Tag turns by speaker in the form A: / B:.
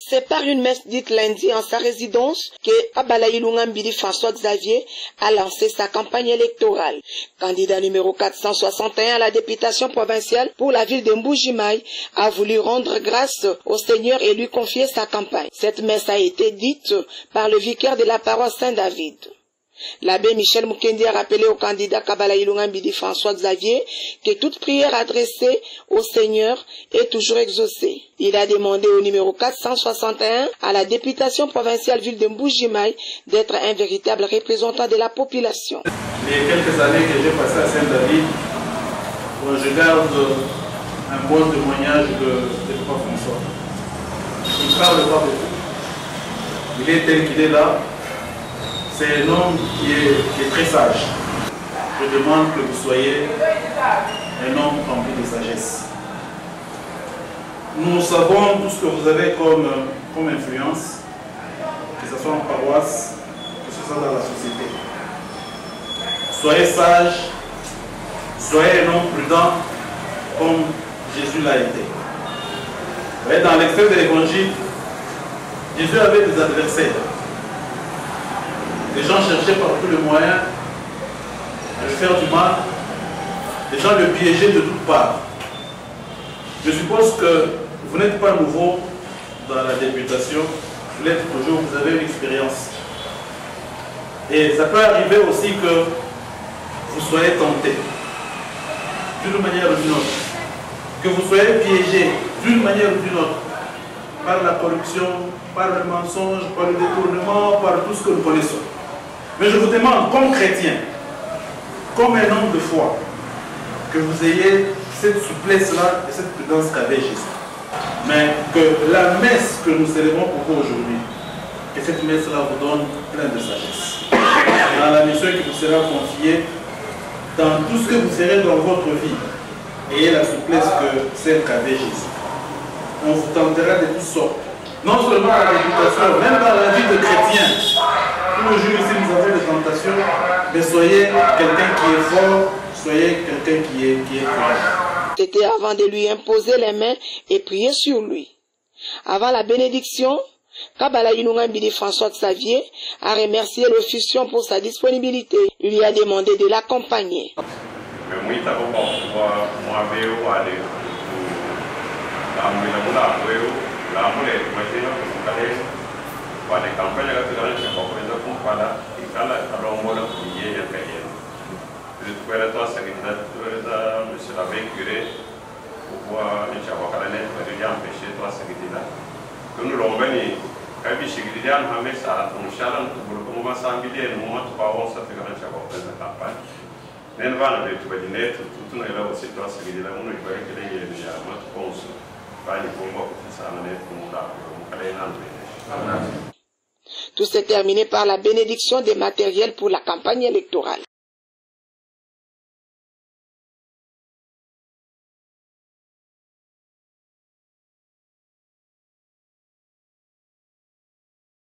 A: C'est par une messe dite lundi en sa résidence que Kabala Ilunga Mbidi François Xavier a lancé sa campagne électorale. Candidat numéro 461 à la députation provinciale pour la ville de Mbuji-Mayi a voulu rendre grâce au Seigneur et lui confier sa campagne. Cette messe a été dite par le vicaire de la paroisse Saint-David. L'abbé Michel Mukendi a rappelé au candidat Kabala Ilunga Mbidi François Xavier que toute prière adressée au Seigneur est toujours exaucée. Il a demandé au numéro 461 à la députation provinciale ville de Mbuji-Mayi d'être un véritable représentant de la population.
B: Les quelques années que j'ai passées à Saint-David, je garde un bon témoignage de Papa François. Il ne parle pas beaucoup. Il est tel qu'il est là. C'est un homme qui est très sage. Je demande que vous soyez un homme rempli de sagesse. Nous savons tout ce que vous avez comme influence, que ce soit en paroisse, que ce soit dans la société. Soyez sage, soyez un homme prudent comme Jésus l'a été. Vous voyez, dans l'extrait de l'évangile, Jésus avait des adversaires. Les gens cherchaient par tous les moyens de faire du mal. Les gens le piégeaient de toutes parts. Je suppose que vous n'êtes pas nouveau dans la députation. Vous l'êtes toujours, vous avez une expérience. Et ça peut arriver aussi que vous soyez tenté d'une manière ou d'une autre. Que vous soyez piégé d'une manière ou d'une autre. Par la corruption, par le mensonge, par le détournement, par tout ce que nous connaissons. Mais je vous demande, comme chrétien, comme un homme de foi, que vous ayez cette souplesse-là et cette prudence qu'avait Jésus. Mais que la messe que nous célébrons pour vous aujourd'hui, que cette messe-là vous donne plein de sagesse. Dans la mission qui vous sera confiée, dans tout ce que vous ferez dans votre vie, ayez la souplesse que celle qu'avait Jésus. On vous tentera de toutes sortes. Non seulement dans la réputation, même dans la vie de chrétien. Tous les jours ici, nous avons des tentations, mais soyez quelqu'un qui est fort, soyez quelqu'un qui est fort.
A: C'était avant de lui imposer les mains et prier sur lui. Avant la bénédiction, Kabala Ilunga Mbidi François Xavier a remercié l'officiant pour sa disponibilité. Il lui a demandé de l'accompagner.
C: Pada kampanye la tunaona kwa kwenda kumpada ikala alongola kuye ya kayeni. Tukwera to sakita tuweza monsieur l'abbé curé kwa nchawakala ne tuweza mpeshe to sakitila. Tunu lombani kabi shigirian hamesa tumushala tuburu kuma sambile no matu pa onsa tukana chawakala kampanye. Nene bana betu badine tunela wose to sakitila uno ikore kile yele ya matu konsu. Bali kumba kufisana ne kumula mukale nanbe.
A: Tout s'est terminé par la bénédiction des matériels pour la campagne électorale.